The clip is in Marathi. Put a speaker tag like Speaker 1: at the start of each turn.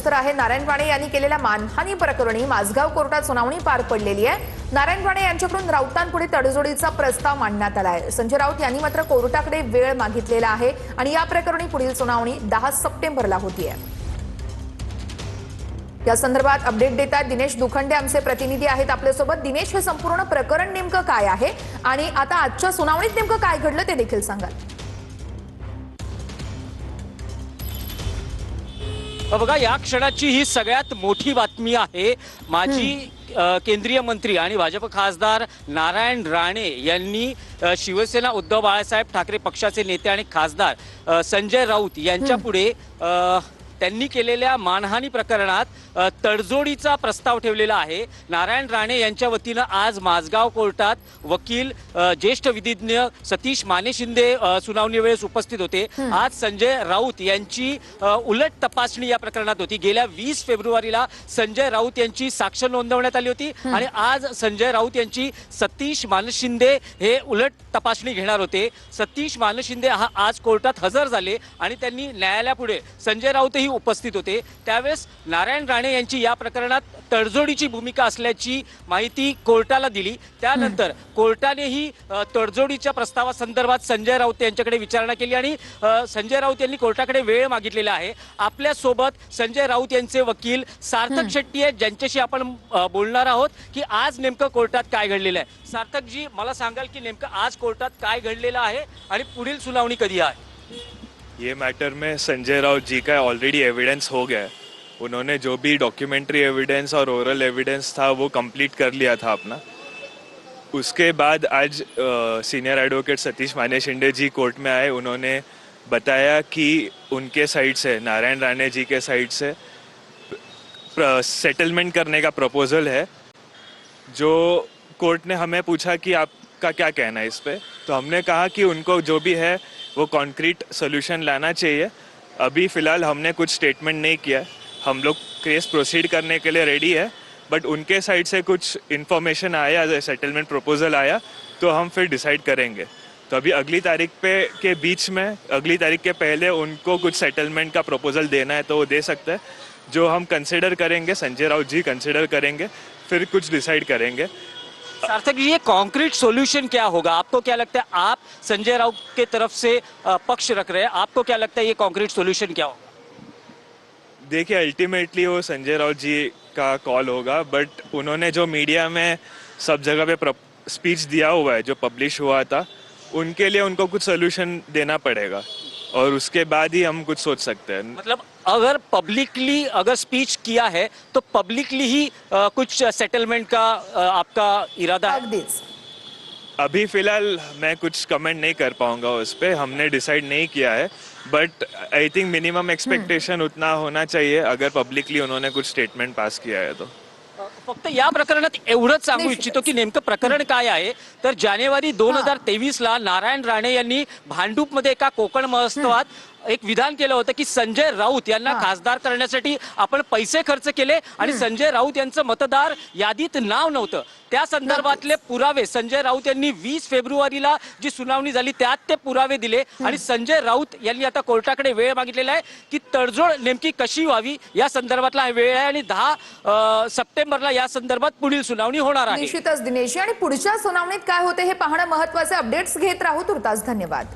Speaker 1: सविस्तर आहे। नारायण राणे यांनी केलेल्या मानहानी प्रकरणी माझगाव कोर्टात सुनावणी पार पडलेली आहे। नारायण राणे यांच्याकडून राऊतांपुढे तडजोडीचा प्रस्ताव मांडण्यात आला आहे। संजय राऊत यांनी मात्र कोर्टाकडे वेळ मागितलेला आहे आणि या प्रकरणी पुढील सुनावणी 10 सप्टेंबरला होतीये। या संदर्भात अपडेट देतात दिनेश दुखंडे आमचे प्रतिनिधी आहेत आपल्यासोबत। दिनेश, हे संपूर्ण प्रकरण नेमकं काय आहे आणि आता आजच्या सुनावणीत नेमकं काय घडलं ते देखील सांगाल?
Speaker 2: बघा, या क्षणाची ही सगळ्यात मोठी बातमी आहे। माजी केंद्रीय मंत्री आणि भाजप खासदार नारायण राणे यांनी शिवसेना उद्धव बाळासाहेब ठाकरे पक्षाचे नेते आणि खासदार संजय राऊत यांच्या पुढे त्यांनी केलेल्या मानहानी प्रकरणात तडजोडीचा प्रस्ताव ठेवलेला आहे। नारायण राणे यांच्या वतीनं आज माझगाव कोर्टात वकील ज्येष्ठ विधिज्ञ सतीश माने शिंदे सुनावणी वेळेस उपस्थित होते। आज संजय राऊत यांची उलट तपासणी या प्रकरणात होती। गेल्या 20 फेब्रुवारीला संजय राऊत यांची साक्ष नोंदवण्यात आली होती आणि आज संजय राऊत यांची सतीश माने शिंदे हे उलट तपासणी घेणार होते। सतीश माने शिंदे आज कोर्टात हजर झाले आणि त्यांनी न्यायालयापुढे संजय राऊतही उपस्थित होते। त्यावेळेस नारायण राणे यांची या प्रकरणात तडजोडीची भूमिका असल्याची माहिती कोर्टाला दिली। त्यानंतर कोर्टानेही तडजोडीच्या प्रस्तावासंदर्भात संजय राऊत यांच्याकडे विचारणा केली आणि संजय राऊत यांनी कोर्टाकडे वेळ मागितलेला आहे। आपल्या सोबत संजय राऊत यांचे वकील सार्थक शेट्टी आहेत, ज्यांच्याशी आपण बोलणार आहोत की आज नेमकं कोर्टात काय घडलेलं आहे। सार्थक जी, मला सांगाल की नेमकं आज कोर्टात काय घडलेलं आहे आणि पुढील सुनावणी कधी आहे?
Speaker 3: ये मैटर में संजय राउत जी का ऑलरेडी एविडेंस हो गया है। उन्होंने जो भी डॉक्यूमेंट्री एविडेंस और ओरल एविडेंस था वो कंप्लीट कर लिया था अपना। उसके बाद आज सीनियर एडवोकेट सतीश माने शिंदे जी कोर्ट में आए। उन्होंने बताया कि उनके साइड से, नारायण राणे जी के साइड से सेटलमेंट करने का प्रपोजल है। जो कोर्ट ने हमें पूछा कि आपका क्या कहना है इस पे, तो हमने कहा कि उनको जो भी है वो कॉन्क्रीट सोल्यूशन लाना चाहिए। अभी फ़िलहाल हमने कुछ स्टेटमेंट नहीं किया। हम लोग केस प्रोसीड करने के लिए रेडी है, बट उनके साइड से कुछ इन्फॉर्मेशन आया, सेटलमेंट प्रपोजल आया, तो हम फिर डिसाइड करेंगे। तो अभी अगली तारीख के बीच में, अगली तारीख के पहले उनको कुछ सेटलमेंट का प्रपोजल देना है तो वो दे सकते हैं। जो हम कंसिडर करेंगे, संजय राउत जी कंसिडर करेंगे, फिर कुछ डिसाइड करेंगे।
Speaker 2: सार्थक जी, ये कॉन्क्रीट सॉल्यूशन क्या होगा? आपको क्या लगता है? आप संजय राउत के तरफ से पक्ष रख रहे हैं, आपको क्या लगता है ये कॉन्क्रीट सॉल्यूशन क्या होगा?
Speaker 3: देखिए, अल्टीमेटली वो संजय राउत जी का कॉल होगा, बट उन्होंने जो मीडिया में सब जगह पे स्पीच दिया हुआ है, जो पब्लिश हुआ था, उनके लिए उनको कुछ सोल्यूशन देना पड़ेगा और उसके बाद ही हम कुछ सोच सकते हैं।
Speaker 2: मतलब अगर पब्लिकली अगर स्पीच किया है तो पब्लिकली ही कुछ सेटलमेंट का आपका इरादा है?
Speaker 3: अभी फिलहाल मैं कुछ कमेंट नहीं कर पाऊंगा उस पर, हमने डिसाइड नहीं किया है। But I think minimum expectation उतना होना चाहिए अगर पब्लिकली उन्होंने कुछ स्टेटमेंट पास किया है तो।
Speaker 2: फक्त या प्रकरणात एवढंच सांगू इच्छितो की नेमकं प्रकरण काय आहे। तर जानेवारी 2023 ला नारायण राणे यांनी भांडूपमध्ये एका कोकण महोत्सवात एक विधान केलं होतं की संजय राऊत यांना खासदार करण्यासाठी आपण पैसे खर्च केले आणि संजय राऊत यांचं मतदार यादीत नाव नव्हतं। त्या संदर्भातले पुरावे संजय राऊत यांनी 20 फेब्रुवारीला जी सुनावणी झाली त्यात ते पुरावे दिले आणि संजय राऊत यांनी आता कोर्टाकडे वेळ मागितलेला आहे की तडजोड नेमकी कशी व्हावी या संदर्भातला वेळ आहे आणि 10 सप्टेंबरला या संदर्भात पुढील सुनावणी होणार आहे।
Speaker 1: निश्चितच दिनेश, आणि पुढच्या सुनावणीत काय होते हे पाहणं महत्त्वाचे। अपडेट्स घेत राहू। तुर्तास धन्यवाद।